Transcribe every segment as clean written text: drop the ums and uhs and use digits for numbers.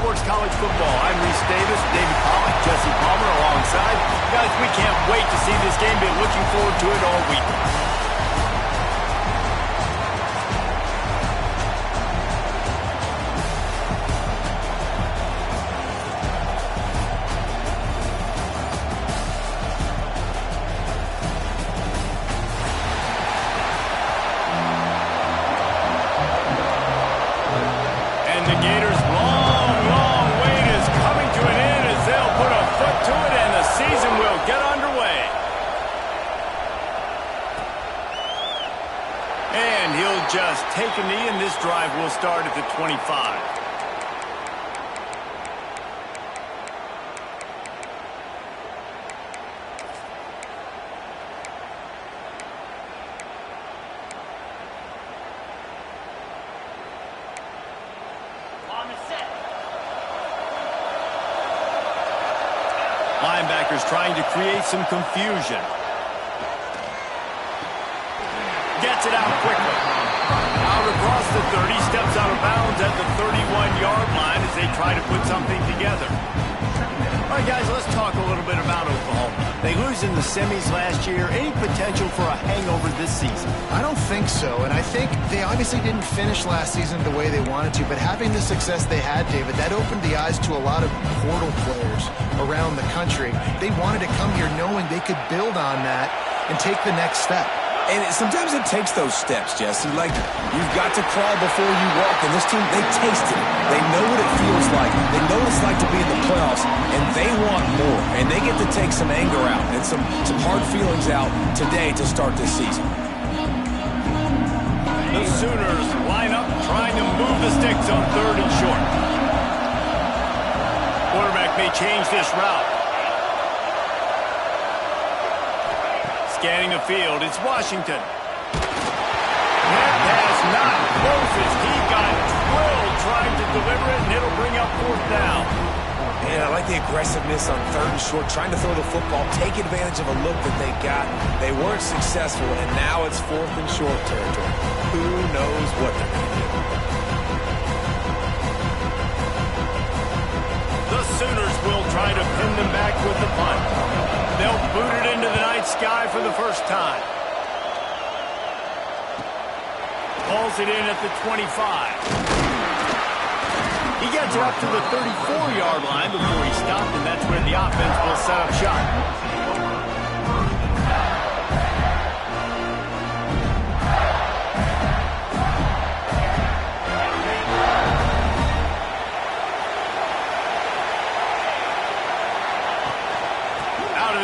Sports College Football. I'm Reese Davis, David Pollack, Jesse Palmer alongside. Guys, we can't wait to see this game. Been looking forward to it all week. Just take a knee, and this drive will start at the 25. Linebackers trying to create some confusion. Gets it out quickly. Out across the 30, steps out of bounds at the 31-yard line as they try to put something together. All right, guys, let's talk a little bit about Oklahoma. They lose in the semis last year. Any potential for a hangover this season? I don't think so, and I think they obviously didn't finish last season the way they wanted to, but having the success they had, David, that opened the eyes to a lot of portal players around the country. They wanted to come here knowing they could build on that and take the next step. And sometimes it takes those steps, Jesse. Like, you've got to crawl before you walk. And this team, they taste it. They know what it feels like. They know what it's like to be in the playoffs. And they want more. And they get to take some anger out and some hard feelings out today to start this season. The Sooners line up trying to move the sticks on 3rd and short. Quarterback may change this route. Scanning the field, it's Washington. That pass not close as he got drilled trying to deliver it, and it'll bring up 4th down. Man, I like the aggressiveness on 3rd and short, trying to throw the football, take advantage of a look that they got. They weren't successful, and now it's 4th and short territory. Who knows what they're going to do? The Sooners will try to pin them back with the punt. They'll boot it into the night sky for the first time. Pulls it in at the 25. He gets it up to the 34-yard line before he stopped, and that's where the offense will set up shop.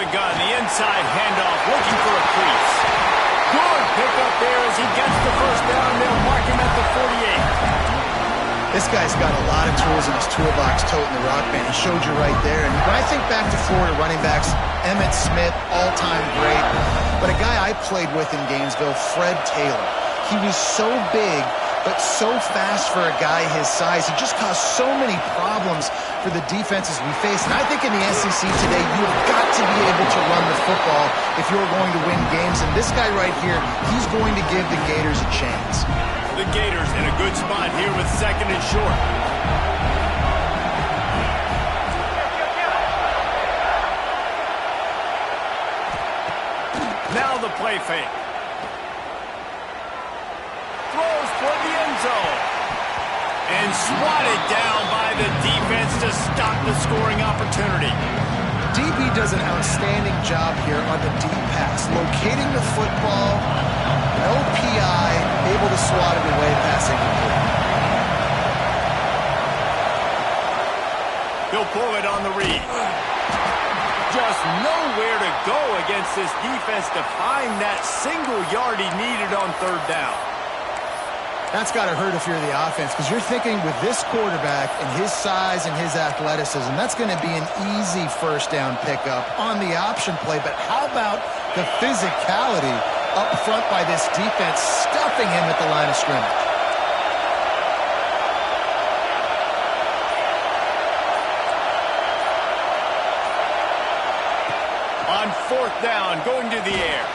Gun, the inside handoff, looking for a crease. Good pickup there as he gets the first down. They'll mark him at the 48. This guy's got a lot of tools in his toolbox toting the rock band. He showed you right there. And when I think back to Florida running backs, Emmitt Smith, all-time great. But a guy I played with in Gainesville, Fred Taylor. He was so big, but so fast for a guy his size. He just caused so many problems for the defenses we face. And I think in the SEC today, you've got to be able to run the football if you're going to win games. And this guy right here, he's going to give the Gators a chance. The Gators in a good spot here with 2nd and short. Now the play fake. Throws for the end zone. And swatted down by the defense to stop the scoring opportunity. DB does an outstanding job here on the deep pass, locating the football, no PI, able to swat it away, passing complete. He'll pull it on the read. Just nowhere to go against this defense to find that single yard he needed on 3rd down. That's got to hurt if you're the offense, because you're thinking with this quarterback and his size and his athleticism, that's going to be an easy first down pickup on the option play. But how about the physicality up front by this defense, stuffing him at the line of scrimmage? On 4th down, going to the air.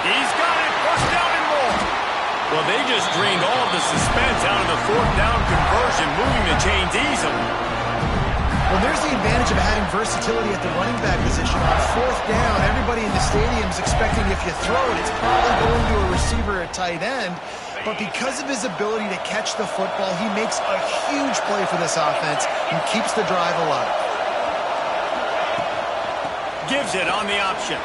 He's got it, first down and more. Well, they just drained all the suspense out of the 4th down conversion, moving the chains easily. advantage of having versatility at the running back position. On fourth down, everybody in the stadium is expecting if you throw it, it's probably going to a receiver or tight end. But because of his ability to catch the football, he makes a huge play for this offense and keeps the drive alive. Gives it on the option.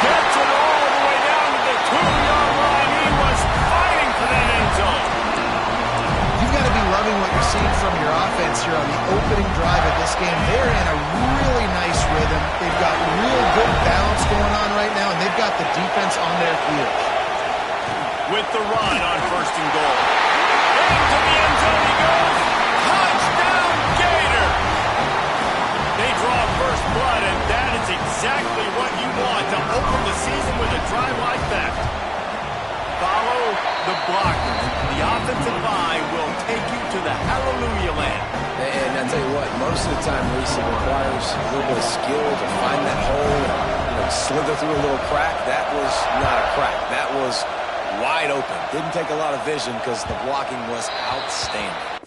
Gets it all the way down to the 2-yard line. He was fighting for that end zone. You've got to be loving what you're seeing from your offense here on the opening drive of this game. They're in a really nice rhythm. They've got real good balance going on right now, and they've got the defense on their heels. With the run on first and goal. Into the end zone he goes. Touchdown, Gator! They draw first blood, and that is exactly what you want to open the season with a drive like that. Follow the blockers. The offensive line will take you to the hallelujah land. And I tell you what, most of the time, Reese, it requires a little bit of skill to find that hole and slither through a little crack. That was not a crack. That was wide open. Didn't take a lot of vision because the blocking was outstanding.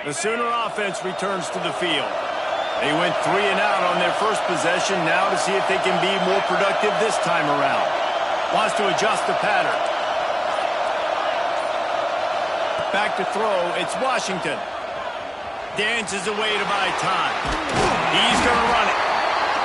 The Sooner offense returns to the field. They went 3 and out on their first possession, now to see if they can be more productive this time around. Wants to adjust the pattern. Back to throw, it's Washington. Dances away to buy time. He's going to run it.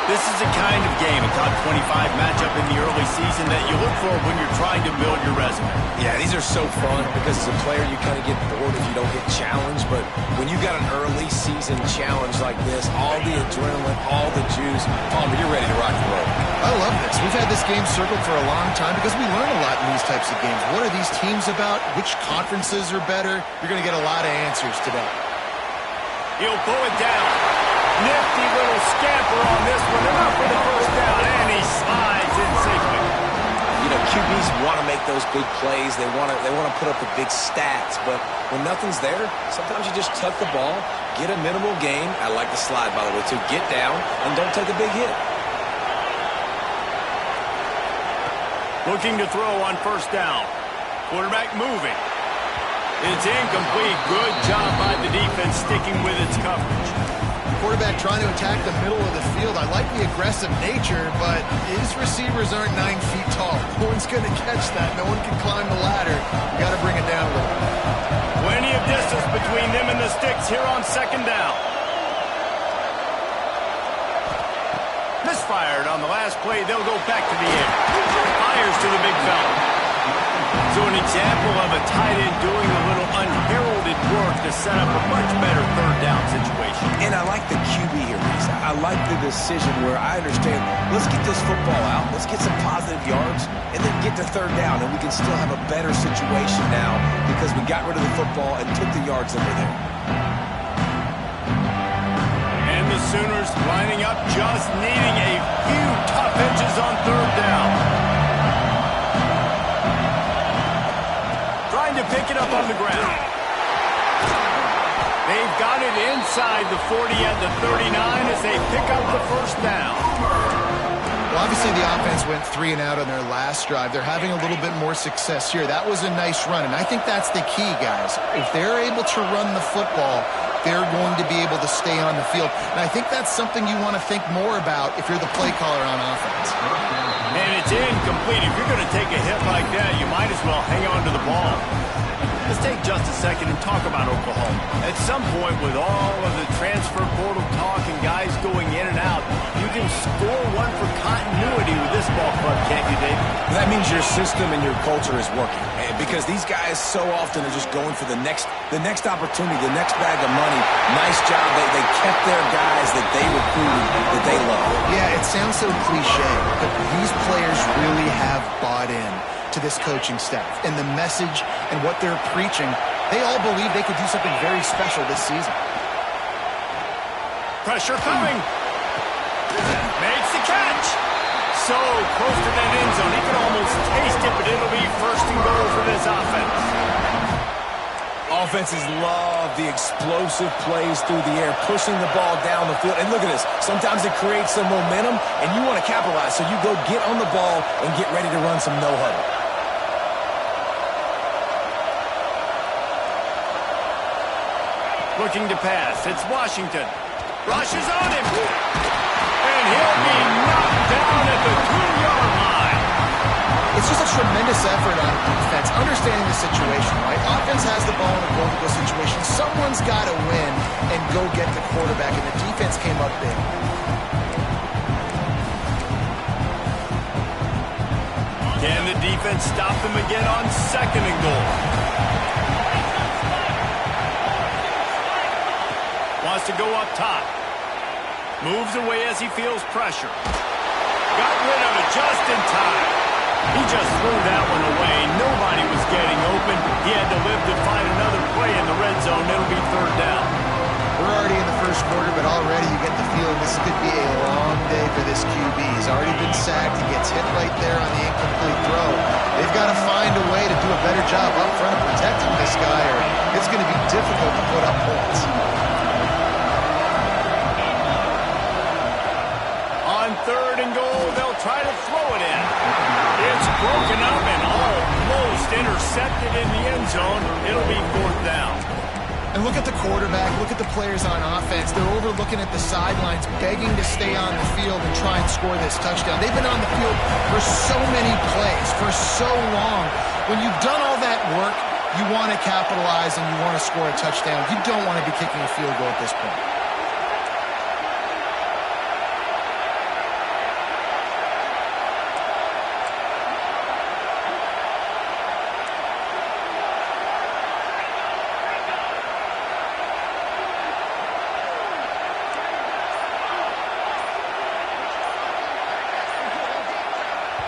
This is the kind of game, a top 25 matchup in the early season that you look for when you're trying to build your resume. Yeah, these are so fun because as a player you kind of get bored if you don't get challenged, but when you got an early season challenge like this, all the adrenaline, all the juice, Palmer, you're ready to rock and roll. I love this. We've had this game circled for a long time because we learn a lot in these types of games. What are these teams about? Which conferences are better? You're going to get a lot of answers today. He'll pull it down. Nifty little scamper on this one. Enough for the first down, and he slides in safely. You know, QBs want to make those big plays. They want to put up the big stats, but when nothing's there, sometimes you just tuck the ball, get a minimal gain. I like the slide, by the way, too. Get down and don't take a big hit. Looking to throw on first down. Quarterback moving. It's incomplete. Good job by the defense sticking with its coverage. Quarterback trying to attack the middle of the field. I like the aggressive nature, but his receivers aren't 9 feet tall. No one's going to catch that. No one can climb the ladder. You got to bring it down a little. Plenty of distance between them and the sticks here on second down. Misfired on the last play. They'll go back to the air. Fires to the big fella. So an example of a tight end doing a little unheralded work to set up a much better third down situation. And I like the QB here, Reese. I like the decision where I understand, let's get this football out, let's get some positive yards, and then get to third down, and we can still have a better situation now because we got rid of the football and took the yards that were there. And the Sooners lining up, just needing a few tough inches on third down. Trying to pick it up on the ground. They've got it inside the 40 at the 39 as they pick up the first down. Well, obviously the offense went 3 and out on their last drive. They're having a little bit more success here. That was a nice run, and I think that's the key, guys. If they're able to run the football, they're going to be able to stay on the field. And I think that's something you want to think more about if you're the play caller on offense. And it's incomplete. If you're going to take a hit like that, you might as well hang on to the ball. Let's take just a second and talk about Oklahoma. At some point, with all of the transfer portal talk and guys going in and out, you can score one for continuity with this ball club, can't you, Dave? That means your system and your culture is working. Because these guys so often are just going for the next opportunity, the next bag of money. Nice job. They kept their guys that they recruited, that they love. Yeah, it sounds so cliche, but these players really have bought in to this coaching staff and the message and what they're preaching. They all believe they could do something very special this season. Pressure coming. Makes the catch. So close to that end zone. He can almost taste it, but it'll be first and goal for this offense. Offenses love the explosive plays through the air, pushing the ball down the field. And look at this. Sometimes it creates some momentum, and you want to capitalize. So you go get on the ball and get ready to run some no-huddle. Looking to pass. It's Washington. Rushes on him. And he'll be knocked down at the 2-yard line. It's just a tremendous effort on defense, understanding the situation, right? Offense has the ball in a goal-to-go situation. Someone's got to win and go get the quarterback, and the defense came up big. Can the defense stop them again on second and goal? Wants to go up top. Moves away as he feels pressure. Got rid of it just in time. He just threw that one away. Nobody was getting open. He had to live to find another play in the red zone. It'll be third down. We're already in the first quarter, but already you get the feeling this could be a long day for this QB. He's already been sacked. He gets hit right there on the incomplete throw. They've got to find a way to do a better job up front of protecting this guy, or it's going to be difficult to put up points. On third and goal, they'll try to throw it in. It's broken up and almost intercepted in the end zone. It'll be fourth down. And look at the quarterback, look at the players on offense. They're overlooking at the sidelines, begging to stay on the field and try and score this touchdown. They've been on the field for so many plays, for so long. When you've done all that work, you want to capitalize and you want to score a touchdown. You don't want to be kicking a field goal at this point.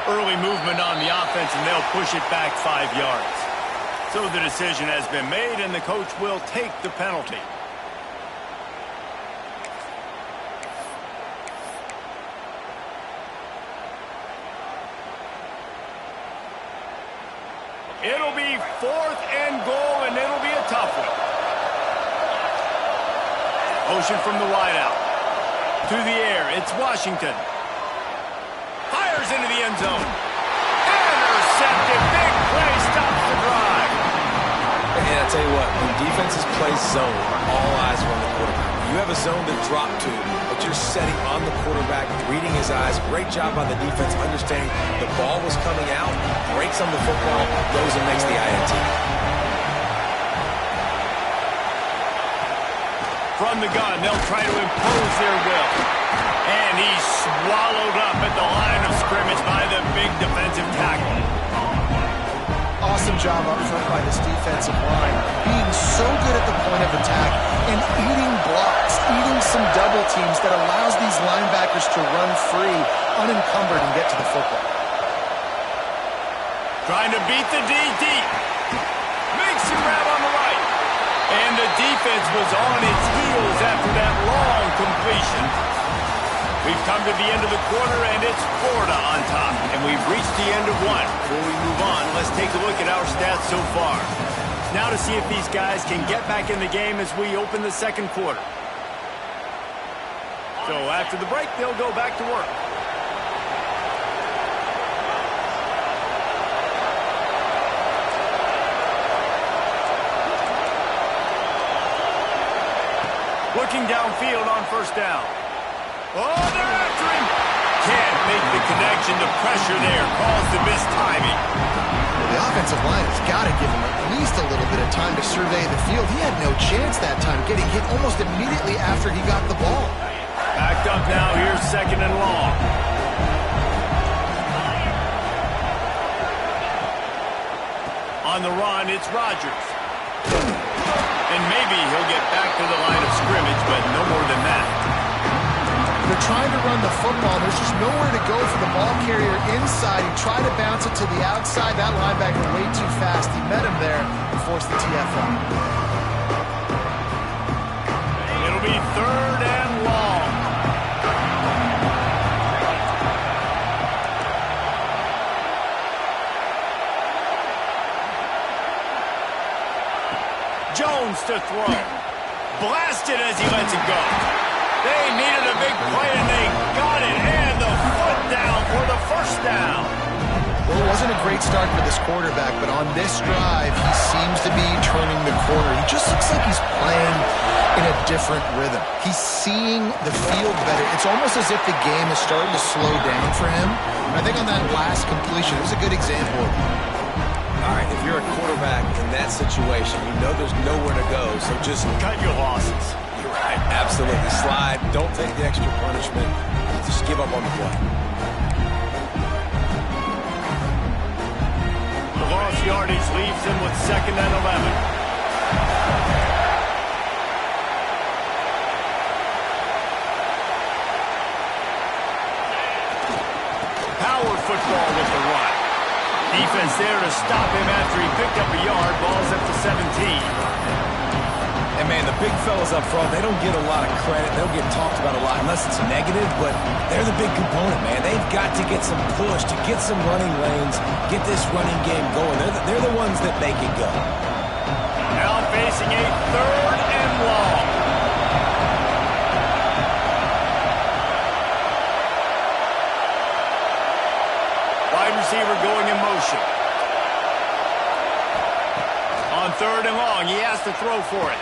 Early movement on the offense, and they'll push it back 5 yards. So the decision has been made, and the coach will take the penalty. It'll be fourth and goal, and it'll be a tough one. Motion from the wideout. To the air, it's Washington. Fires into the end zone. Intercepted. Big play stops the drive. And I tell you what, when defenses play zone, all eyes are on the quarterback. You have a zone to drop to, but you're setting on the quarterback, reading his eyes. Great job by the defense, understanding the ball was coming out, breaks on the football, goes and makes the INT. From the gun, they'll try to impose their will. And he's swallowed up at the line of scrimmage by the big defensive tackle. Awesome job up front by this defensive line, being so good at the point of attack and eating blocks, eating some double teams that allows these linebackers to run free, unencumbered, and get to the football. Trying to beat the D deep. Makes the grab on the right. And the defense was on its heels after that long completion. We've come to the end of the quarter, and it's Florida on top. And we've reached the end of one. Before we move on, let's take a look at our stats so far. Now to see if these guys can get back in the game as we open the second quarter. So after the break, they'll go back to work. Looking downfield on first down. Oh, they're after him. Can't make the connection. The pressure there caused the missed timing. The offensive line has got to give him at least a little bit of time to survey the field. He had no chance that time, getting hit almost immediately after he got the ball. Backed up now. Here's second and long. On the run, it's Rodgers. And maybe he'll get back to the line of scrimmage, but no more than that. They're trying to run the football. There's just nowhere to go for the ball carrier inside. He tried to bounce it to the outside. That linebacker way too fast. He met him there and forced the TFL. It'll be third and long. Jones to throw. Blasted as he lets it go. They needed a big play, and they got it. And the foot down for the first down. Well, it wasn't a great start for this quarterback, but on this drive, he seems to be turning the corner. He just looks like he's playing in a different rhythm. He's seeing the field better. It's almost as if the game is starting to slow down for him. And I think on that last completion, it was a good example of it. All right, if you're a quarterback in that situation, you know there's nowhere to go, so just Cut your losses. You're right, absolutely. Slide, don't take the extra punishment. Just give up on the play. The lost yardage leaves him with second and 11. Power football with the run. Defense there to stop him after he picked up a yard. Ball's up to 17. And, man, the big fellas up front, they don't get a lot of credit. They don't get talked about a lot unless it's negative, but they're the big component, man. They've got to get some push, to get some running lanes, get this running game going. They're the ones that make it go. Now facing a third and long. Wide receiver going in motion. On third and long, he has to throw for it.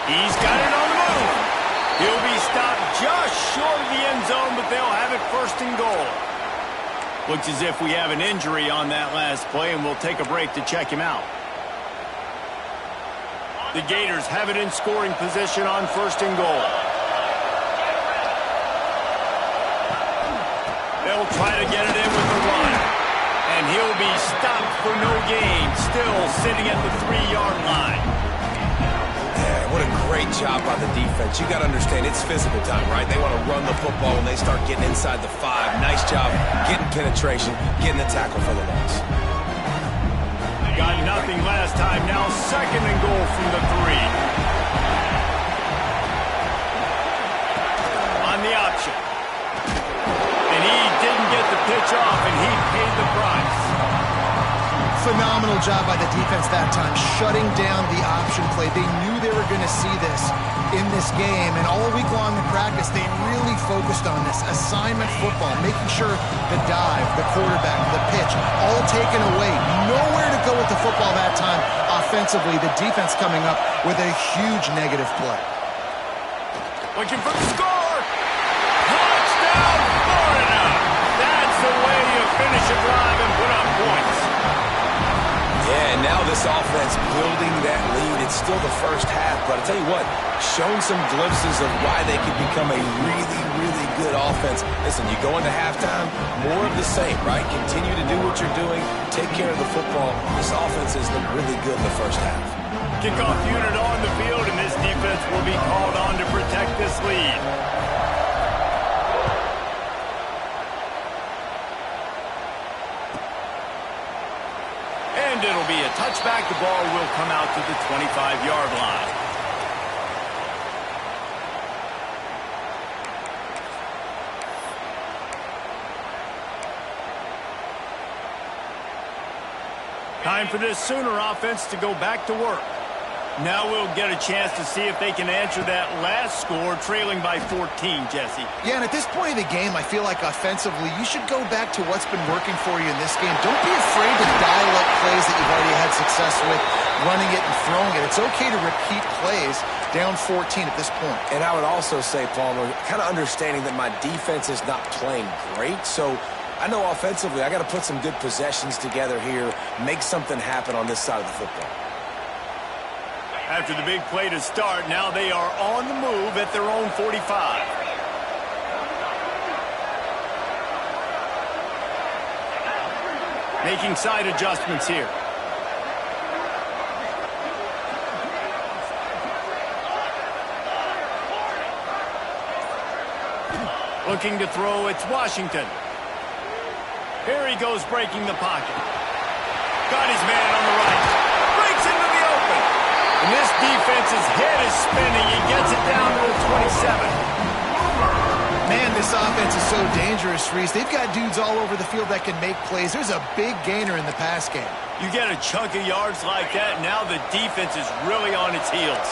He's got it on the move. He'll be stopped just short of the end zone, but they'll have it first and goal. Looks as if we have an injury on that last play, and we'll take a break to check him out. The Gators have it in scoring position on first and goal. They'll try to get it in with the run. And he'll be stopped for no gain, still sitting at the 3-yard line. Yeah, what a great job by the defense. You got to understand, it's physical time, right? They want to run the football when they start getting inside the 5. Nice job getting penetration, getting the tackle for the loss. Got nothing last time. Now second and goal from the 3. On the option. And he didn't get the pitch off, and he paid the price. Phenomenal job by the defense that time, shutting down the option play. They knew they were going to see this in this game, and all week long in practice, they really focused on this assignment football, making sure the dive, the quarterback, the pitch, all taken away. Nowhere to go with the football that time offensively. The defense coming up with a huge negative play. Looking for the score. Touchdown, Florida. That's the way you finish a drive and put up points. Yeah, and now this offense building that lead. It's still the first half, but I tell you what, shown some glimpses of why they could become a really, really good offense. Listen, you go into halftime, more of the same, right? Continue to do what you're doing, take care of the football. This offense has looked really good in the first half. Kickoff unit on the field, and this defense will be called on to protect this lead. And it'll be a touchback. The ball will come out to the 25-yard line. Time for this Sooner offense to go back to work. Now we'll get a chance to see if they can answer that last score, trailing by 14, Jesse. Yeah, and at this point of the game, I feel like offensively, you should go back to what's been working for you in this game. Don't be afraid to dial up plays that you've already had success with, running it and throwing it. It's okay to repeat plays down 14 at this point. And I would also say, Palmer, kind of understanding that my defense is not playing great, so I know offensively I got to put some good possessions together here, make something happen on this side of the football. After the big play to start, now they are on the move at their own 45. Making side adjustments here. Looking to throw, it's Washington. Here he goes, breaking the pocket. Got his man on the right. Breaks into the open. And this defense's head is spinning. He gets it down to the 27. Man, this offense is so dangerous, Reese. They've got dudes all over the field that can make plays. There's a big gainer in the pass game. You get a chunk of yards like that, now the defense is really on its heels.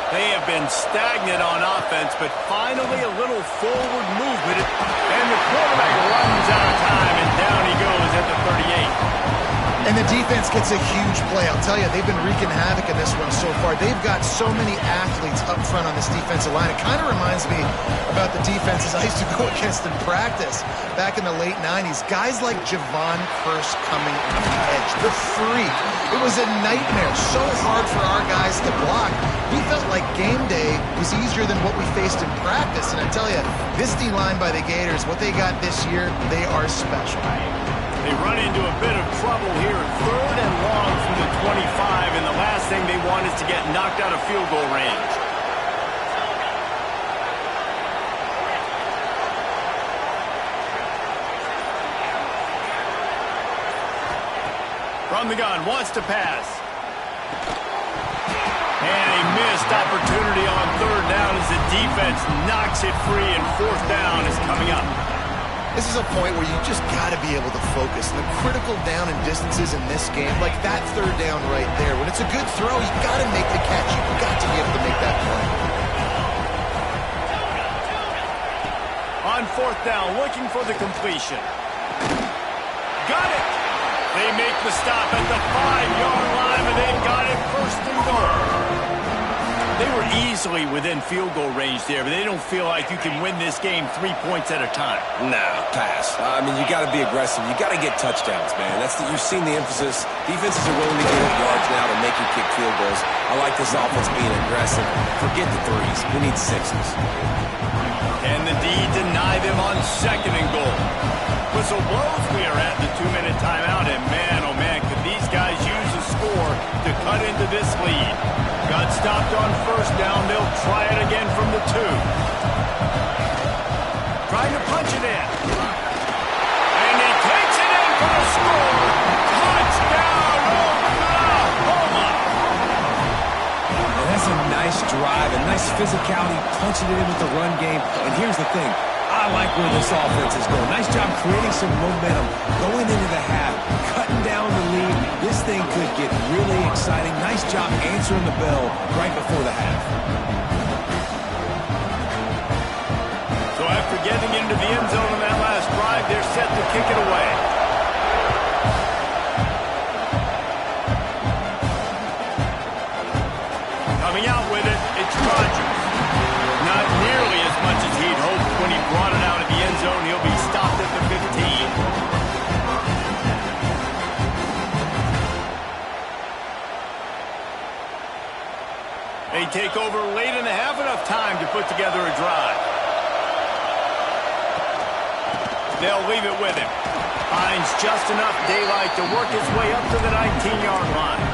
They have been stagnant on offense, but finally a little forward movement. And the quarterback runs out of time, and down he goes at the 38. And the defense gets a huge play. I'll tell you, they've been wreaking havoc in this one so far. They've got so many athletes up front on this defensive line. It kind of reminds me about the defenses I used to go against in practice back in the late 90s. Guys like Javon Curse coming on the edge. The freak. It was a nightmare. So hard for our guys to block. We felt like game day was easier than what we faced in practice. And I tell you, this D-line by the Gators, what they got this year, they are special. They run into a bit of trouble here, 3rd and long from the 25, and the last thing they want is to get knocked out of field goal range. From the gun, wants to pass. And a missed opportunity on 3rd down as the defense knocks it free, and 4th down is coming up. This is a point where you just got to be able to focus. And the critical down and distances in this game, like that 3rd down right there, when it's a good throw, you got to make the catch. You've got to be able to make that play. On 4th down, looking for the completion. Got it! They make the stop at the 5-yard line, and they've got it 1st and goal. They were easily within field goal range there, but they don't feel like you can win this game 3 points at a time. No, pass. I mean, you got to be aggressive. You got to get touchdowns, man. You've seen the emphasis. Defenses are willing to give up yards now to make you kick field goals. I like this offense being aggressive. Forget the threes. We need 6s. And the D deny them on 2nd and goal. Whistle blows. We are at the 2-minute timeout, and man, oh man, could these guys use a score to cut into this lead. Got stopped on 1st down. They'll try it again from the 2. Trying to punch it in. And he takes it in for the score. Touchdown, Oklahoma! And that's a nice drive, a nice physicality, punching it in with the run game. And here's the thing. I like where this offense is going. Nice job creating some momentum, going into the half, cutting down the lead. This thing could get really exciting. Nice job answering the bell right before the half. So after getting into the end zone on that last drive, they're set to kick it away. Coming out with it, it's Rodgers. Not nearly as much as he'd hoped when he brought it out of the end zone. He'll be stopped at the 15. They take over late in the half, enough time to put together a drive. They'll leave it with him. Finds just enough daylight to work his way up to the 19-yard line.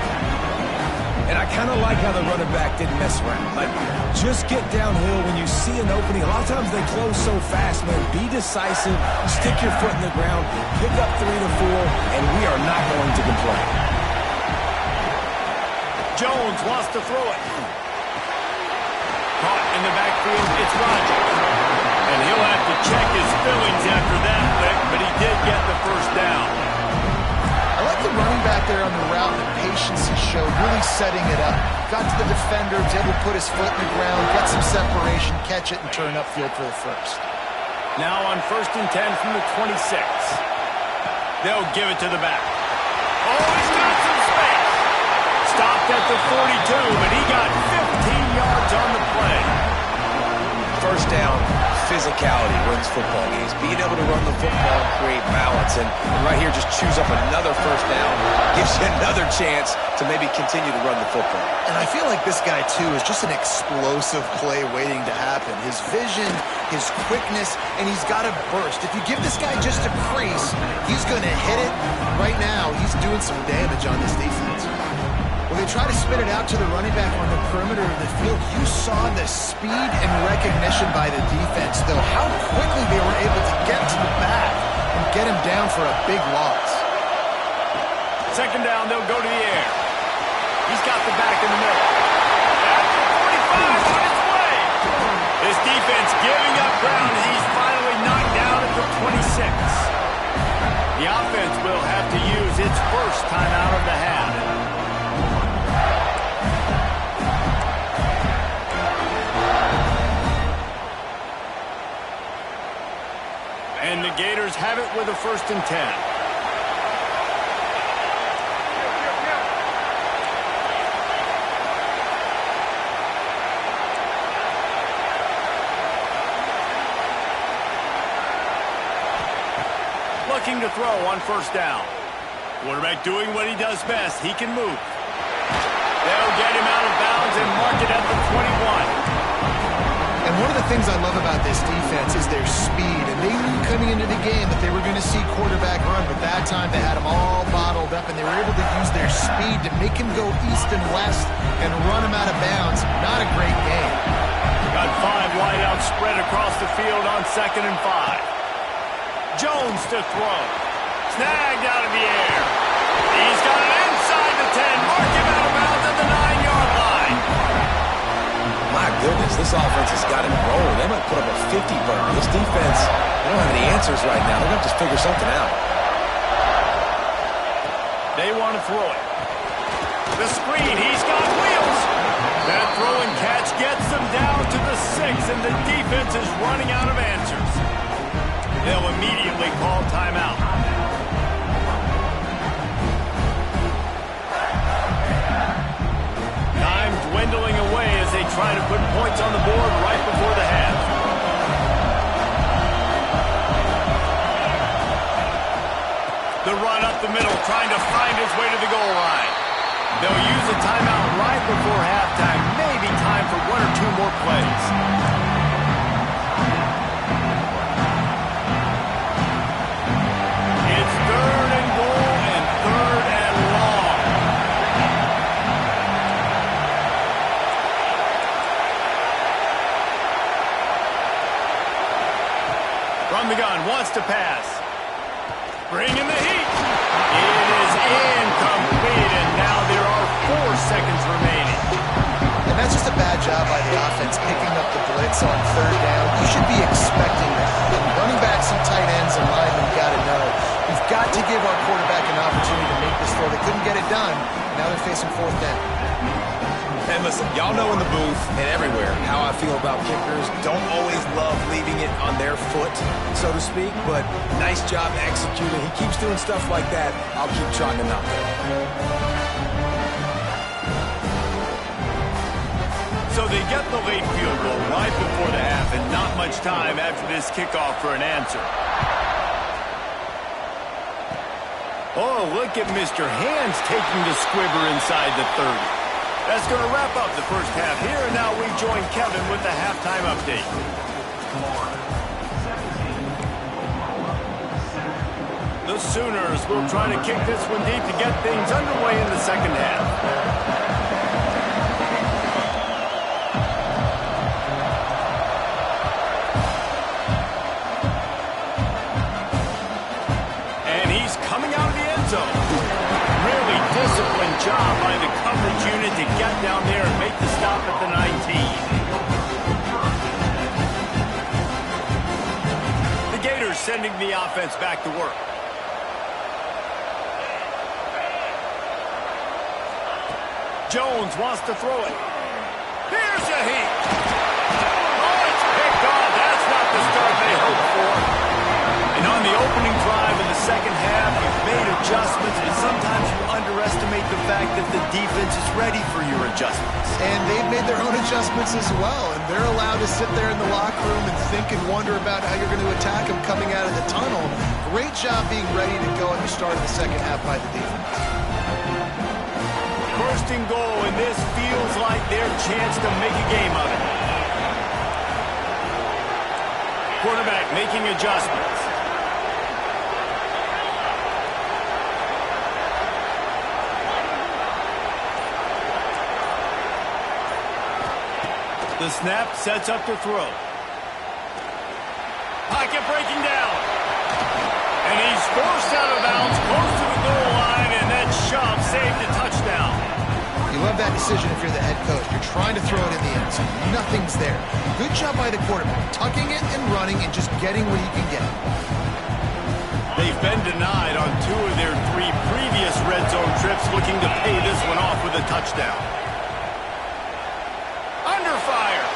And I kind of like how the running back didn't mess around. Like, just get downhill when you see an opening. A lot of times they close so fast, man. Be decisive, stick your foot in the ground, pick up 3 to 4, and we are not going to complain. Jones wants to throw it. Caught in the backfield, it's Rodgers. And he'll have to check his feelings after that lick, but he did get the 1st down. I like the running back there on the route, the patience he showed, really setting it up. Got to the defender, was able to put his foot in the ground, get some separation, catch it, and turn upfield for the first. Now on 1st and 10 from the 26. They'll give it to the back. Oh, he's got some space. Stopped at the 42, but he got 15 yards on the play. First down, physicality wins football games. Being able to run the football, create balance, and right here just choose up another first down, gives you another chance to maybe continue to run the football. And I feel like this guy, too, is just an explosive play waiting to happen. His vision, his quickness, and he's got a burst. If you give this guy just a crease, he's going to hit it. Right now, he's doing some damage on this defense. When they try to spin it out to the running back on the perimeter of the field, you saw the speed and recognition by the defense, though, how quickly they were able to get to the back and get him down for a big loss. Second down, they'll go to the air. He's got the back in the middle. At the 45 on his way. This defense giving up ground as he's finally knocked down at the 26. The offense will have to use its first timeout of the half. And the Gators have it with a 1st and 10. Looking to throw on 1st down. Quarterback doing what he does best. He can move. They'll get him out of bounds and mark it at the 21. And one of the things I love about this defense is their speed. And they knew coming into the game that they were going to see quarterback run, but that time they had them all bottled up, and they were able to use their speed to make him go east and west and run him out of bounds. Not a great game. Got 5 wide out spread across the field on 2nd and 5. Jones to throw. Snagged out of the air. He's got it inside the 10. Mark him out of bounds at the 9-yard line. My goodness, this offense has got it rolling. They might put up a 50 burger. This defense, they don't have any answers right now. They're going to have to figure something out. They want to throw it. The screen, he's got wheels. That throw and catch gets them down to the 6, and the defense is running out of answers. They'll immediately call timeout. Time dwindling away as they try to put points on the board right before the half. The run up the middle, trying to find his way to the goal line. They'll use a timeout right before halftime. Maybe time for 1 or 2 more plays. The gun wants to pass. Bringing the heat. It is incomplete, and now there are 4 seconds remaining. And that's just a bad job by the offense picking up the blitz on 3rd down. You should be expecting that. And running backs and tight ends and linemen got to know. We've got to give our quarterback an opportunity to make this throw. They couldn't get it done. Now they're facing 4th down. And listen, y'all know in the booth and everywhere how I feel about kickers. Don't always love leaving it on their foot, so to speak, but nice job executing. He keeps doing stuff like that. I'll keep trying him out there. So they get the late field goal right before the half, and not much time after this kickoff for an answer. Oh, look at Mr. Hands taking the squibber inside the 30. That's going to wrap up the first half here, and now we join Kevin with the halftime update. The Sooners will try to kick this one deep to get things underway in the second half. Disciplined job by the coverage unit to get down there and make the stop at the 19. The Gators sending the offense back to work. Jones wants to throw it. Here's a heat. Oh, it's picked off. That's not the start they hoped for. And on the opening drive in the second half, you've made adjustments, and sometimes you underestimate the fact that the defense is ready for your adjustments. And they've made their own adjustments as well, and they're allowed to sit there in the locker room and think and wonder about how you're going to attack them coming out of the tunnel. Great job being ready to go at the start of the second half by the defense. First and goal, and this feels like their chance to make a game of it. Quarterback making adjustments. The snap sets up the throw. Pocket breaking down. And he's forced out of bounds close to the goal line, and that shove saved a touchdown. You love that decision if you're the head coach. You're trying to throw it in the end zone. Nothing's there. Good job by the quarterback, tucking it and running and just getting what he can get. They've been denied on 2 of their 3 previous red zone trips, looking to pay this one off with a touchdown. Under fire.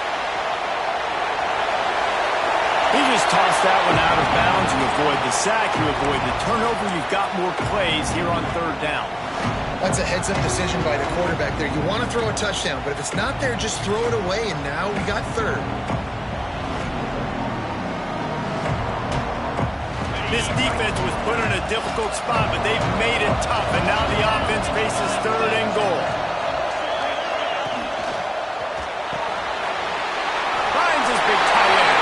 He just tossed that one out of bounds. You avoid the sack, you avoid the turnover. You've got more plays here on 3rd down. That's a heads-up decision by the quarterback there. You want to throw a touchdown, but if it's not there, just throw it away, and now we got 3rd. This defense was put in a difficult spot, but they've made it tough, and now the offense faces 3rd and goal. Finds his big tight end,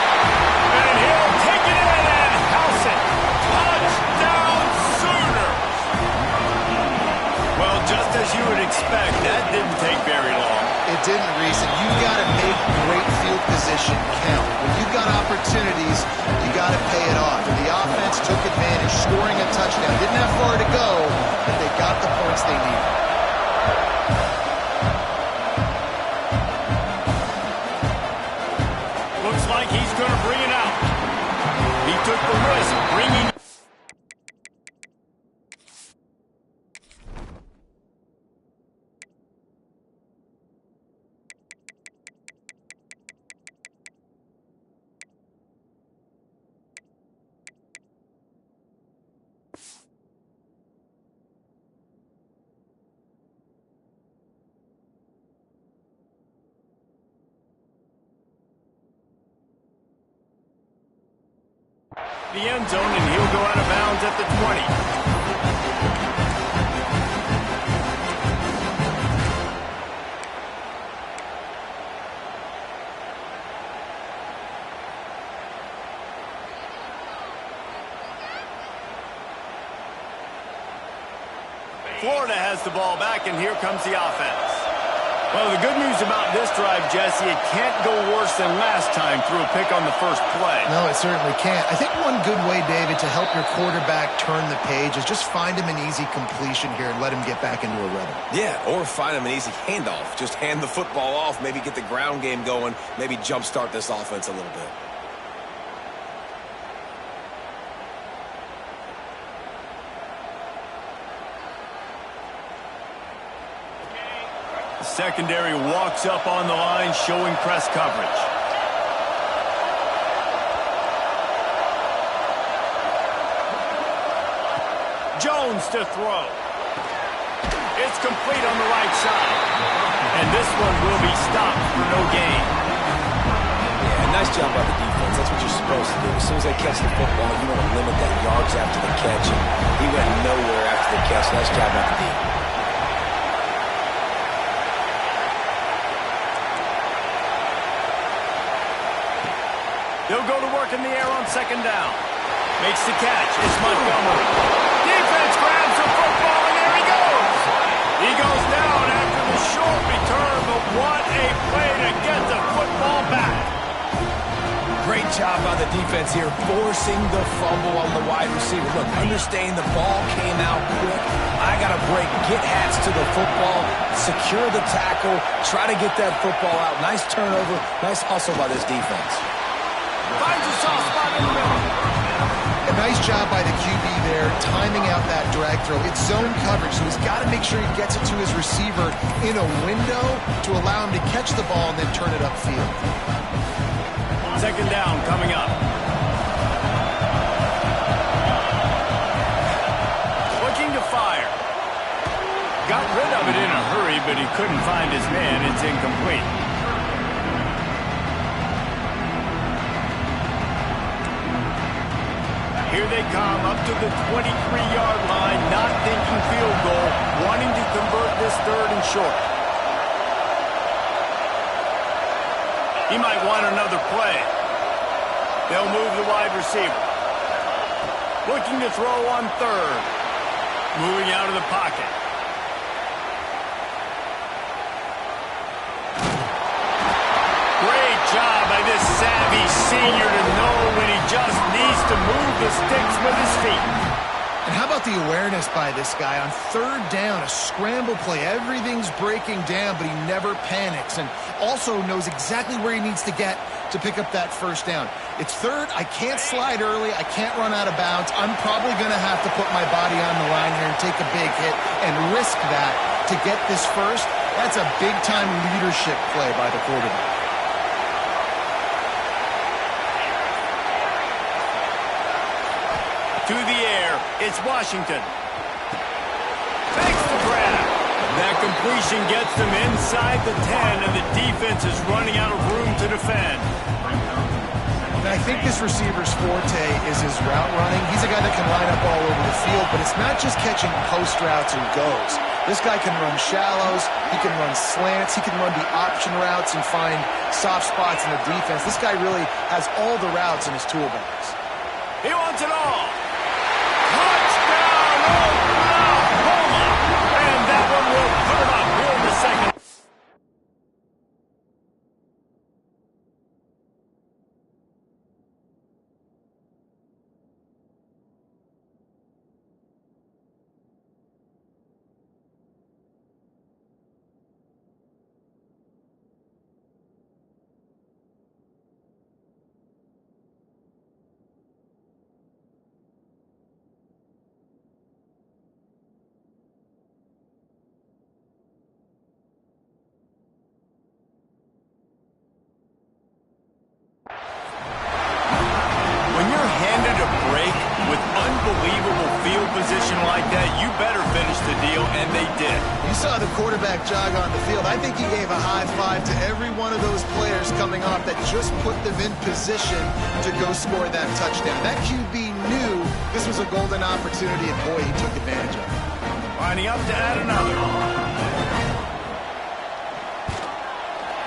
and he'll take it in and house it. Touchdown Sooners! Well, just as you would expect, that didn't take very long. It didn't, Reese, and you got to make great field position count. When you've got opportunities, you got to pay it off. And the offense took advantage, scoring a touchdown. Didn't have far to go, but they got the points they needed. Looks like he's going to bring it out. He took the risk, bringing the end zone, and he'll go out of bounds at the 20. Florida has the ball back, and here comes the offense. Well, the good news about this drive, Jesse, it can't go worse than last time through a pick on the first play. No, it certainly can't. I think one good way, David, to help your quarterback turn the page is just find him an easy completion here and let him get back into a rhythm. Yeah, or find him an easy handoff. Just hand the football off, maybe get the ground game going, maybe jumpstart this offense a little bit. Secondary walks up on the line, showing press coverage. Jones to throw. It's complete on the right side. And this one will be stopped for no gain. Yeah, nice job by the defense. That's what you're supposed to do. As soon as they catch the football, you want to limit that yards after the catch. And he went nowhere after the catch. Nice job by the defense. He'll go to work in the air on 2nd down. Makes the catch. It's Montgomery. Defense grabs the football, and there he goes. He goes down after the short return, but what a play to get the football back. Great job by the defense here, forcing the fumble on the wide receiver. Look, understand the ball came out quick. I got to break, get hats to the football, secure the tackle, try to get that football out. Nice turnover, nice hustle by this defense. Finds a soft spot in the middle. And Nice job by the QB there, timing out that drag throw. It's zone coverage, so he's got to make sure he gets it to his receiver in a window to allow him to catch the ball and then turn it upfield. Second down coming up. Looking to fire. Got rid of it in a hurry, but he couldn't find his man. It's incomplete. Here they come up to the 23-yard line, not thinking field goal, wanting to convert this third and short. He might want another play. They'll move the wide receiver. Looking to throw on third. Moving out of the pocket. Great job by this savvy senior to know when he just needs to move the sticks with his feet. And how about the awareness by this guy on third down, a scramble play. Everything's breaking down, but he never panics and also knows exactly where he needs to get to pick up that first down. It's third. I can't slide early. I can't run out of bounds. I'm probably going to have to put my body on the line here and take a big hit and risk that to get this first. That's a big-time leadership play by the quarterback. To the air, it's Washington. Thanks to Brad. That completion gets them inside the 10, and the defense is running out of room to defend. And I think this receiver's forte is his route running. He's a guy that can line up all over the field, but it's not just catching post routes and goes. This guy can run shallows, he can run slants, he can run the option routes and find soft spots in the defense. This guy really has all the routes in his toolbox. He wants it all. Touchdown, Oklahoma! And that one will put it up here in the second. When you're handed a break with unbelievable field position like that, you better finish the deal, and they did. You saw the quarterback jog on the field. I think he gave a high five to every one of those players coming off that just put them in position to go score that touchdown. That QB knew this was a golden opportunity, and boy, he took advantage of it. Lining up to add another.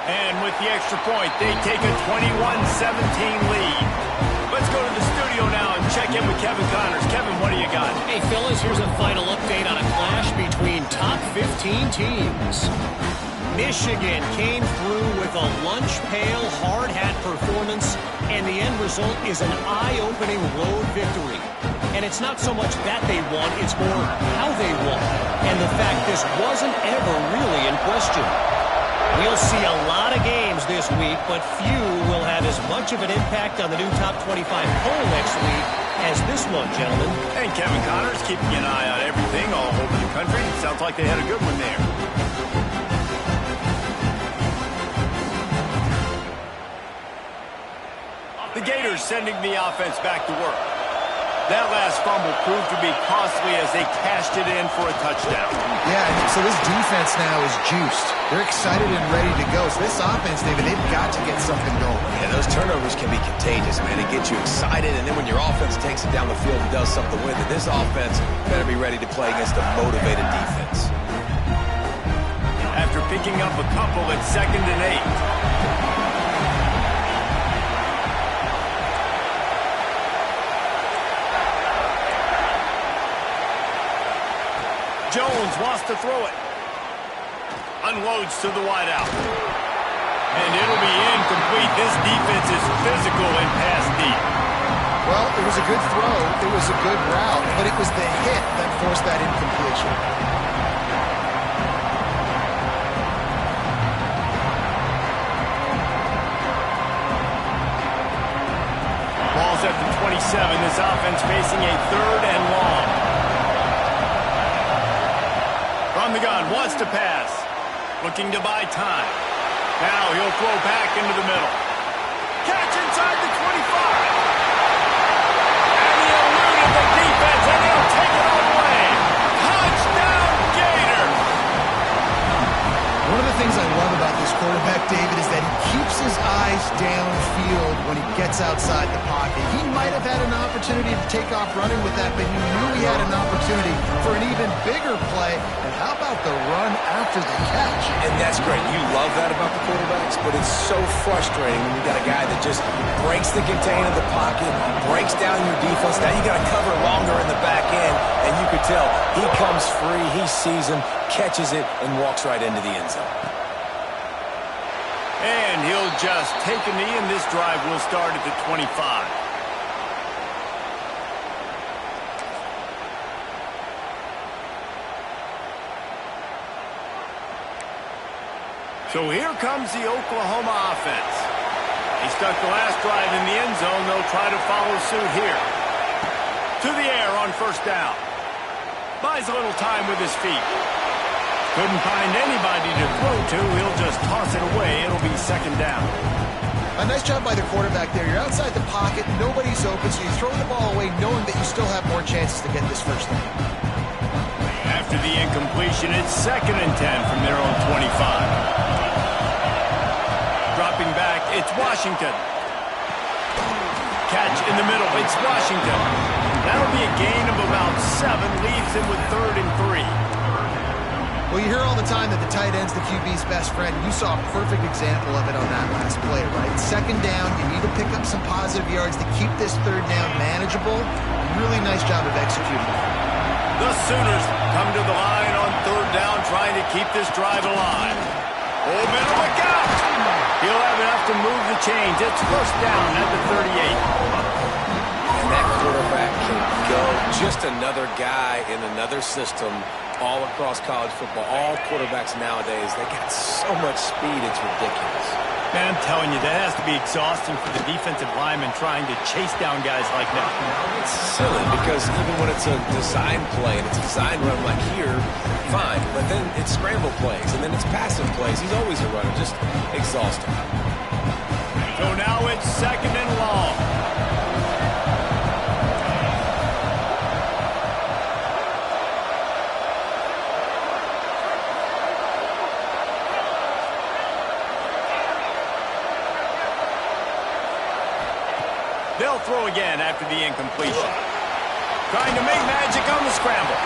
And with the extra point, they take a 21-17 lead. Let's go to the studio now and check in with Kevin Connors. Kevin, what do you got? Hey, fellas, here's a final update on a clash between top 15 teams. Michigan came through with a lunch pail, hard hat performance, and the end result is an eye-opening road victory. And it's not so much that they won, it's more how they won. And the fact this wasn't ever really in question. We'll see a lot of games this week, but few will have as much of an impact on the new top 25 poll next week as this one, gentlemen. And Kevin Connors keeping an eye on everything all over the country. Sounds like they had a good one there. The Gators sending the offense back to work. That last fumble proved to be costly as they cashed it in for a touchdown. Yeah, so this defense now is juiced. They're excited and ready to go. So this offense, David, they've got to get something going. Yeah, those turnovers can be contagious, man. It gets you excited, and then when your offense takes it down the field and does something with it, this offense better be ready to play against a motivated defense. After picking up a couple at 2nd and 8. Jones wants to throw it. Unloads to the wideout. And it'll be incomplete. This defense is physical and pass deep. Well, it was a good throw. It was a good route, but it was the hit that forced that incompletion. Ball's at the 27. This this offense facing a 3rd and long. From the gun, wants to pass. Looking to buy time. Now he'll throw back into the middle. Catch inside the 25. And he eluded the defense, and he'll take it all the way. Touchdown, Gators! One of the things I love about this quarterback, David, is that he keeps his eyes downfield when he gets outside the pocket. He might have had an opportunity to take off running with that, but he knew he had an opportunity for an even bigger play. And how about the run after the catch? And that's great. You love that about the quarterbacks, but it's so frustrating when you got a guy that just breaks the contain of the pocket, breaks down your defense. Now you got to cover longer in the back end, and you could tell he comes free, he sees him, catches it, and walks right into the end zone. And he'll just take a knee, and this drive will start at the 25. So here comes the Oklahoma offense. He stuck the last drive in the end zone. They'll try to follow suit here. To the air on 1st down. Buys a little time with his feet. Couldn't find anybody to throw to. He'll just toss it away. It'll be 2nd down. A nice job by the quarterback there. You're outside the pocket. Nobody's open, so you throw the ball away knowing that you still have more chances to get this first down. After the incompletion, it's 2nd and 10 from their own 25. Dropping back, it's Washington. Catch in the middle, it's Washington. That'll be a gain of about 7, leaves him with 3rd and 3. Well, you hear all the time that the tight end's the QB's best friend. You saw a perfect example of it on that last play, right? 2nd down, you need to pick up some positive yards to keep this 3rd down manageable. Really nice job of executing. The Sooners come to the line on 3rd down, trying to keep this drive alive. Oh, man, look out! He'll have enough to move the chains. It's 1st down at the 38. And that quarterback can go. Just another guy in another system all across college football. All quarterbacks nowadays, they got so much speed, it's ridiculous. Man, I'm telling you, that has to be exhausting for the defensive lineman trying to chase down guys like that. It's silly because even when it's a design play and it's a design run like here, fine. But then it's scramble plays and then it's passing plays. He's always a runner, just exhausting. So now it's 2nd and long. They'll throw again after the incompletion. Trying to make magic on the scramble.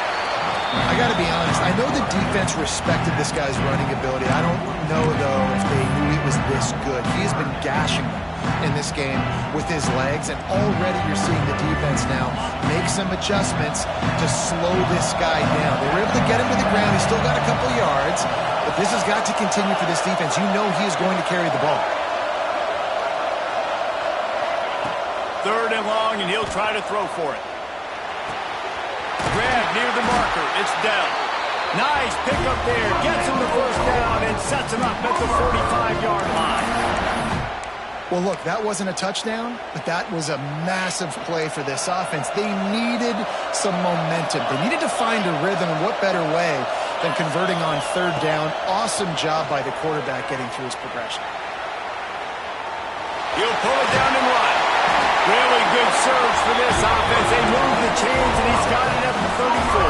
I got to be honest. I know the defense respected this guy's running ability. I don't know, though, if they knew he was this good. He has been gashing them in this game with his legs, and already you're seeing the defense now make some adjustments to slow this guy down. They were able to get him to the ground. He's still got a couple yards, but this has got to continue for this defense. You know he is going to carry the ball. 3rd and long, and he'll try to throw for it. Grab near the marker. It's Dell. Nice pickup there. Gets him the 1st down and sets him up at the 45-yard line. Well, look, that wasn't a touchdown, but that was a massive play for this offense. They needed some momentum. They needed to find a rhythm, and what better way than converting on 3rd down. Awesome job by the quarterback getting through his progression. He'll pull it down and run. Really good surge for this offense. They move the chains, and he's got it at the 34.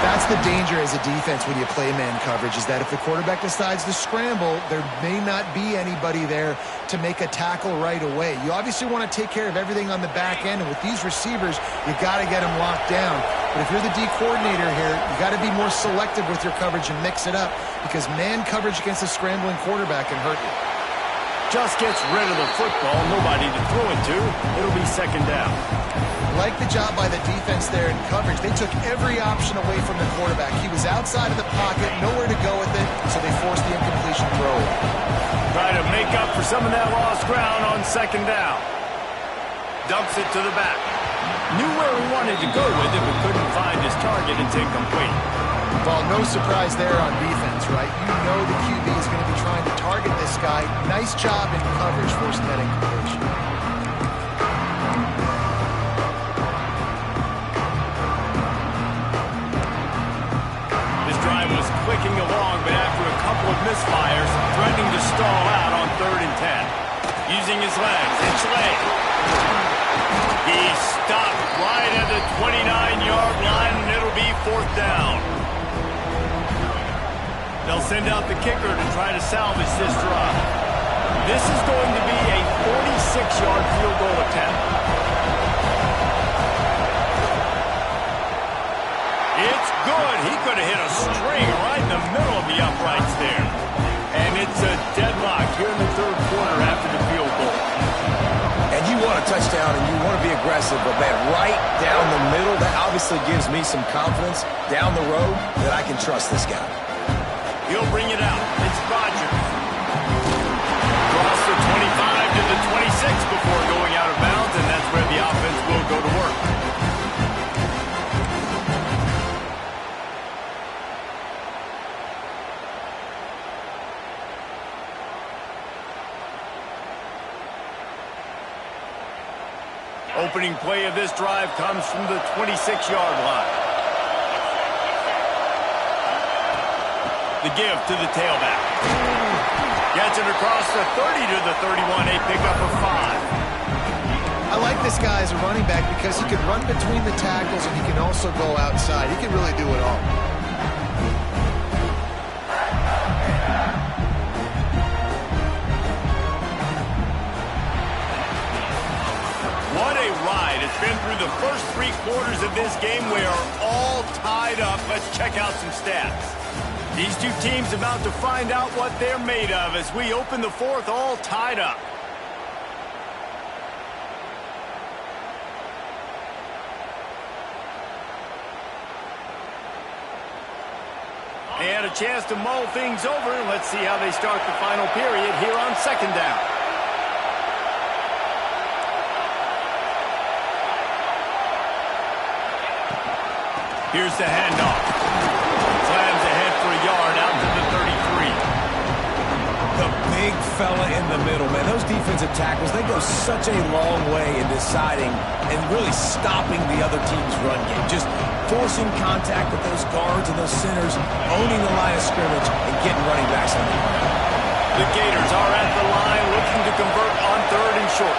That's the danger as a defense when you play man coverage, is that if the quarterback decides to scramble, there may not be anybody there to make a tackle right away. You obviously want to take care of everything on the back end, and with these receivers, you got to get them locked down. But if you're the D coordinator here, you got to be more selective with your coverage and mix it up, because man coverage against a scrambling quarterback can hurt you. Just gets rid of the football, nobody to throw it to. It'll be 2nd down. Like the job by the defense there in coverage. They took every option away from the quarterback. He was outside of the pocket, nowhere to go with it, so they forced the incompletion throw. Try to make up for some of that lost ground on 2nd down. Dumps it to the back. Knew where he wanted to go with it, but couldn't find his target. It's incomplete. Well, no surprise there on defense, right? You know the QB is going to be trying to target this guy. Nice job in coverage forcing that incompletion. misfires, threatening to stall out on 3rd and 10. Using his legs, it's late. He's stopped right at the 29-yard line, and it'll be 4th down. They'll send out the kicker to try to salvage this drive. This is going to be a 46-yard field goal attempt. It's good. He could have hit a string right in the middle of the uprights there. And it's a deadlock here in the 3rd quarter after the field goal. And you want a touchdown and you want to be aggressive, but man, right down the middle, that obviously gives me some confidence down the road that I can trust this guy. He'll bring it out. It's Rodgers. Across the 25 to the 26 before going out of bounds, and that's where the offense will go to work. Opening play of this drive comes from the 26-yard line. The give to the tailback. Gets it across the 30 to the 31, a pickup of 5. I like this guy as a running back because he can run between the tackles and he can also go outside. He can really do it all. What a ride. It's been through the first 3 quarters of this game. We are all tied up. Let's check out some stats. These two teams about to find out what they're made of as we open the 4th all tied up. And a chance to mull things over. Let's see how they start the final period here on 2nd down. Here's the handoff. Slams ahead for a yard out to the 33. The big fella in the middle, man. Those defensive tackles, they go such a long way in deciding and really stopping the other team's run game. Just forcing contact with those guards and those centers, owning the line of scrimmage, and getting running backs on the ground. The Gators are at the line looking to convert on 3rd and short.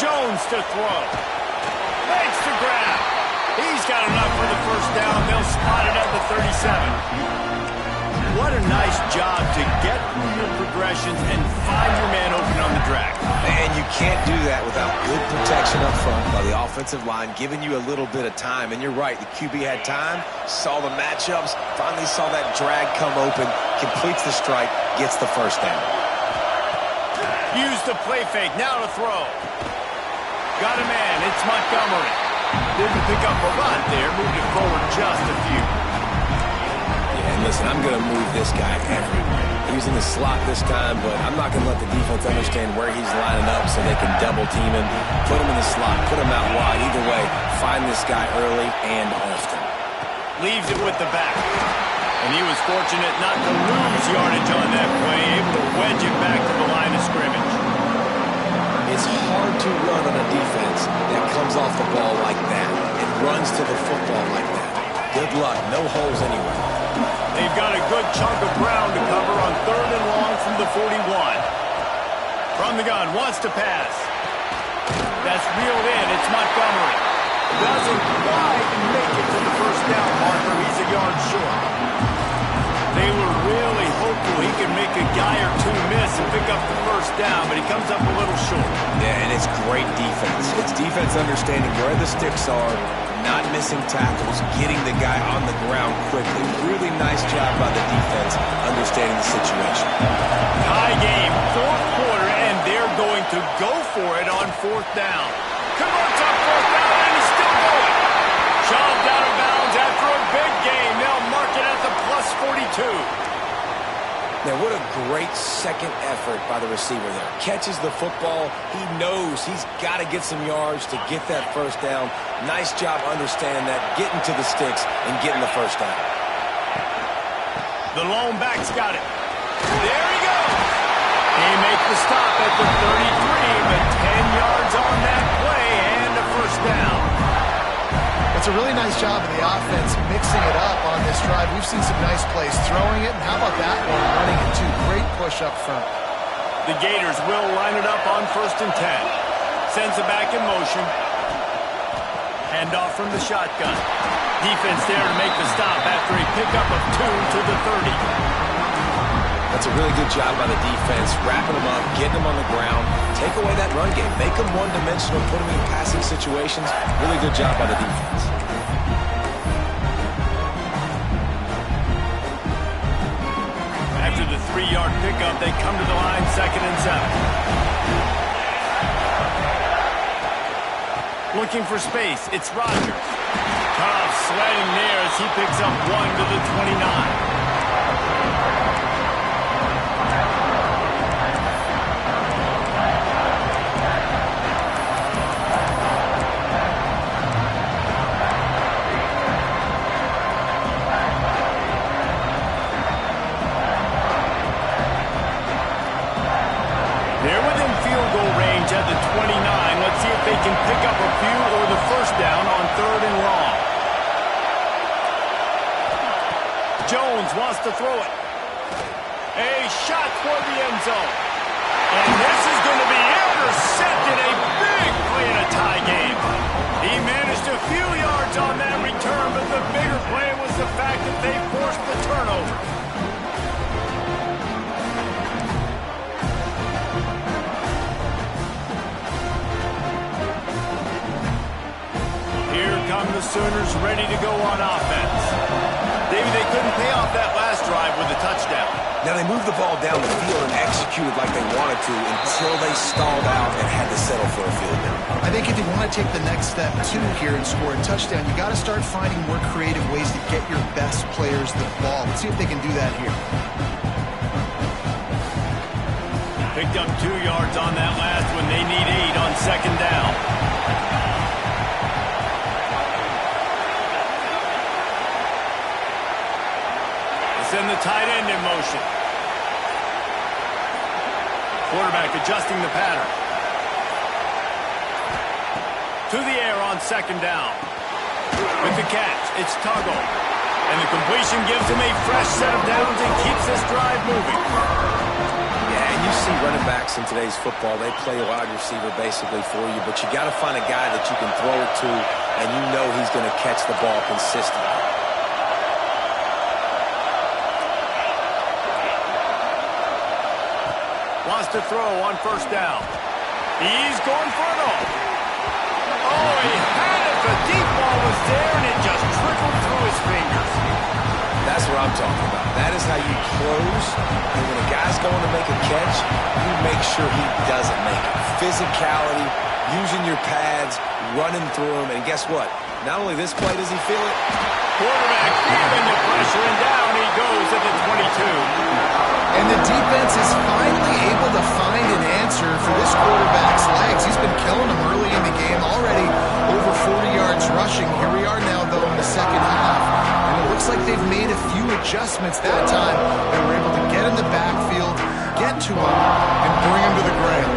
Jones to throw. Makes the grab. He's got enough for the 1st down. They'll spot it at the 37. What a nice job to get through your progressions and find your man open on the drag. And you can't do that without good protection up front by the offensive line, giving you a little bit of time. And you're right, the QB had time, saw the matchups, finally saw that drag come open, completes the strike, gets the 1st down. Use the play fake, now to throw. Got a man, it's Montgomery. Didn't pick up a lot there, moved it forward just a few. Yeah, and listen, I'm going to move this guy everywhere. He's in the slot this time, but I'm not going to let the defense understand where he's lining up so they can double team him, put him in the slot, put him out wide. Either way, find this guy early and often. Leaves it with the back. And he was fortunate not to lose yardage on that play, able to wedge it back to the line of scrimmage. It's hard to run on a defense that comes off the ball like that and runs to the football like that. Good luck. No holes anywhere. They've got a good chunk of ground to cover on 3rd and long from the 41. From the gun, wants to pass. That's reeled in. It's Montgomery. Doesn't quite make it to the 1st down marker. He's a yard short. They were really hopeful he could make a guy or two miss and pick up the 1st down, but he comes up a little short. Yeah, and it's great defense. It's defense understanding where the sticks are, not missing tackles, getting the guy on the ground quickly. Really nice job by the defense understanding the situation. Tie game, 4th quarter, and they're going to go for it on 4th down. Converts on 4th down, and he's still going. Shoved out of bounds after a big game. They'll mark it at the +42. Now, what a great second effort by the receiver there. Catches the football. He knows he's got to get some yards to get that 1st down. Nice job understanding that, getting to the sticks and getting the 1st down. The lone back's got it. There he goes. He makes the stop at the 33, but 10 yards on that play. a really nice job of the offense mixing it up on this drive. We've seen some nice plays throwing it, and how about that one running it too? Great push up front. The Gators will line it up on 1st and 10. Sends it back in motion. Handoff from the shotgun. Defense there to make the stop after a pickup of 2 to the 30. That's a really good job by the defense, wrapping them up, getting them on the ground, take away that run game, make them one-dimensional, put them in passing situations. Really good job by the defense. After the 3-yard pickup, they come to the line, 2nd and 7. Looking for space, it's Rodgers. Tough sledding there as he picks up 1 to the 29. At the 29. Let's see if they can pick up a few or the first down on 3rd and long. Jones wants to throw it. A shot toward the end zone. And this is going to be intercepted. A big play in a tie game. He managed a few yards on that return, but the bigger play was the fact that they forced the turnover. The Sooners ready to go on offense. Maybe they couldn't pay off that last drive with a touchdown. Now they moved the ball down the field and executed like they wanted to until they stalled out and had to settle for a field goal. I think if you want to take the next step too here and score a touchdown, you got to start finding more creative ways to get your best players the ball. Let's see if they can do that here. Picked up 2 yards on that last one. They need 8 on 2nd down. Send the tight end in motion. Quarterback adjusting the pattern. To the air on 2nd down. With the catch, it's Tuggle. And the completion gives him a fresh set of downs and keeps this drive moving. Yeah, and you see running backs in today's football, they play a wide receiver basically for you, but you got to find a guy that you can throw it to, and you know he's going to catch the ball consistently. Wants to throw on 1st down. He's going for it all. Oh, he had it. The deep ball was there, and it just trickled through his fingers. That's what I'm talking about. That is how you close. And when a guy's going to make a catch, you make sure he doesn't make it. Physicality, using your pads, running through him. And guess what? Not only this play does he feel it. Quarterback feeling the pressure, and down he goes at the 22. And the defense is finally able to find an answer for this quarterback's legs. He's been killing them early in the game, already over 40 yards rushing. Here we are now, though, in the 2nd half. And it looks like they've made a few adjustments that time. They were able to get in the backfield, get to him, and bring him to the ground.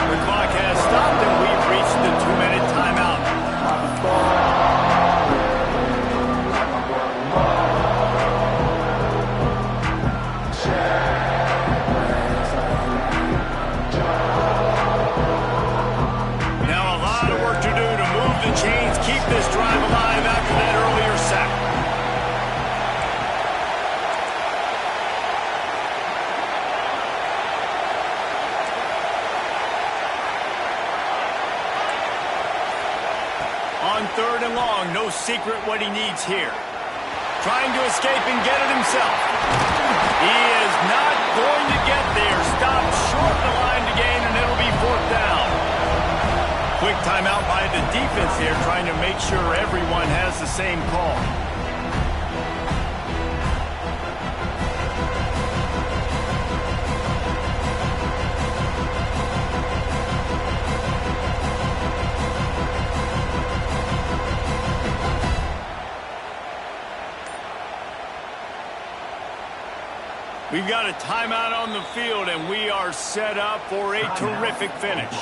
The clock has stopped, and we've reached the 2-minute timeout. Chains keep this drive alive after that earlier sack. On 3rd and long, no secret what he needs here. Trying to escape and get it himself. He is not going to get there. Stopped short the line to gain, and it'll be 4th down. Quick timeout by the defense here, trying to make sure everyone has the same call. We've got a timeout on the field, and we are set up for a terrific finish.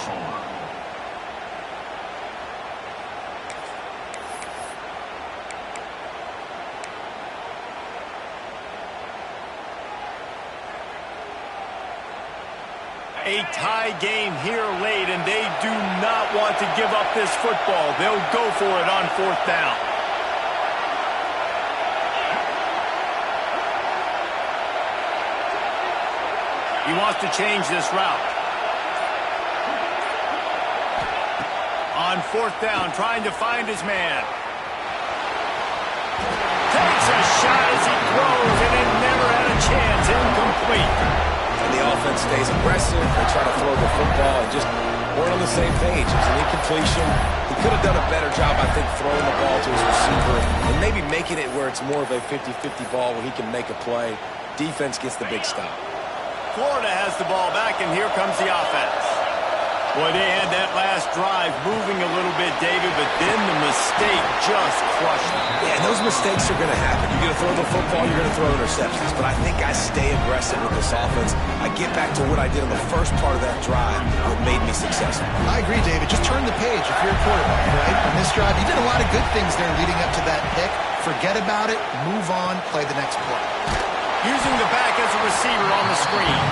A tie game here late, and they do not want to give up this football. They'll go for it on 4th down. He wants to change this route. On 4th down, trying to find his man. Takes a shot as he throws, and it never had a chance. Incomplete. And the offense stays aggressive. They try to throw the football and just weren't on the same page. It was an incompletion. He could have done a better job, I think, throwing the ball to his receiver and maybe making it where it's more of a 50-50 ball where he can make a play. Defense gets the big stop. Florida has the ball back, and here comes the offense. Boy, they had that last drive moving a little bit, David, but then the mistake just crushed them. Yeah, and those mistakes are going to happen. You're going to throw the football, you're going to throw interceptions. But I think I stay aggressive with this offense. I get back to what I did in the first part of that drive that made me successful. I agree, David. Just turn the page if you're a quarterback, right? On this drive, you did a lot of good things there leading up to that pick. Forget about it, move on, play the next play. Using the back as a receiver on the screen.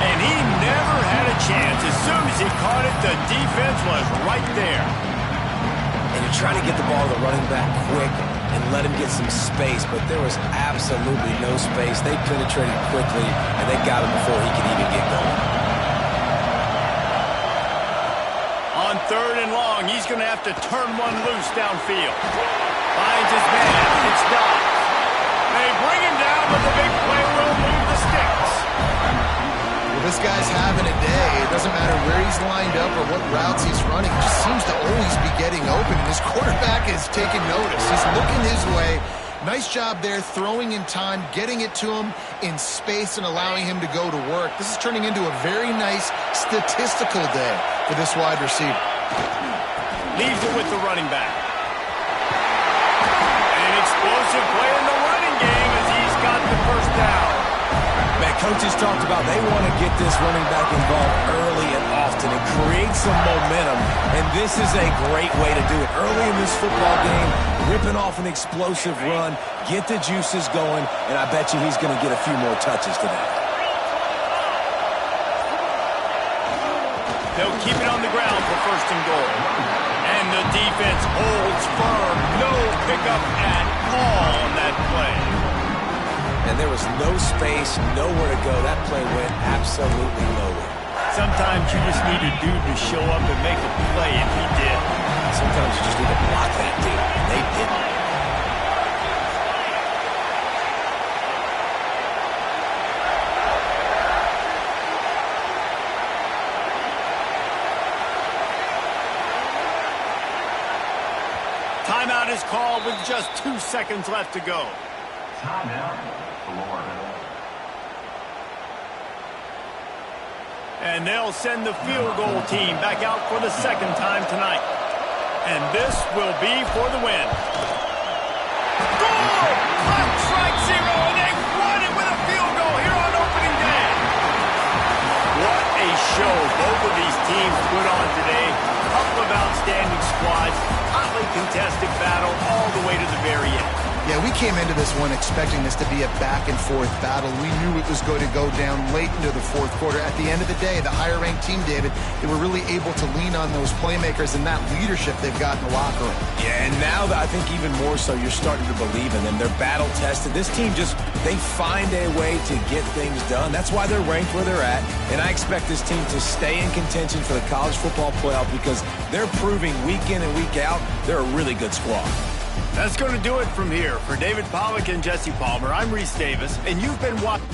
And he never had a chance. As soon as he caught it, the defense was right there. And you're trying to get the ball to the running back quick and let him get some space, but there was absolutely no space. They penetrated quickly, and they got him before he could even get going. On 3rd and long, he's going to have to turn one loose downfield. Finds his man. It's Dobbs. They bring him down, but the big play will move the sticks. This guy's having a day. It doesn't matter where he's lined up or what routes he's running. He just seems to always be getting open. And his quarterback is taking notice. He's looking his way. Nice job there, throwing in time, getting it to him in space and allowing him to go to work. This is turning into a very nice statistical day for this wide receiver. Leaves it with the running back. An explosive play in the running game as he's got the first down. Man, coaches talked about they want to get this running back involved early and often and create some momentum, and this is a great way to do it. Early in this football game, ripping off an explosive run, get the juices going, and I bet you he's going to get a few more touches today. They'll keep it on the ground for 1st and goal. And the defense holds firm. No pickup at all on that play. And there was no space, nowhere to go. That play went absolutely nowhere. Sometimes you just need a dude to show up and make a play, and he did. Sometimes you just need to block that dude, and they didn't. Timeout is called with just 2 seconds left to go. Timeout, Florida. And they'll send the field goal team back out for the 2nd time tonight. And this will be for the win. Goal! Clock strike 0, and they won it with a field goal here on opening day. What a show both of these teams put on today. Couple of outstanding squads, hotly contested battle all the way to the very end. Yeah, we came into this one expecting this to be a back-and-forth battle. We knew it was going to go down late into the 4th quarter. At the end of the day, the higher-ranked team, David, they were really able to lean on those playmakers and that leadership they've got in the locker room. Yeah, and now I think even more so, you're starting to believe in them. They're battle-tested. This team they find a way to get things done. That's why they're ranked where they're at. And I expect this team to stay in contention for the college football playoff because they're proving week in and week out they're a really good squad. That's going to do it from here. For David Pollack and Jesse Palmer, I'm Reese Davis, and you've been watching.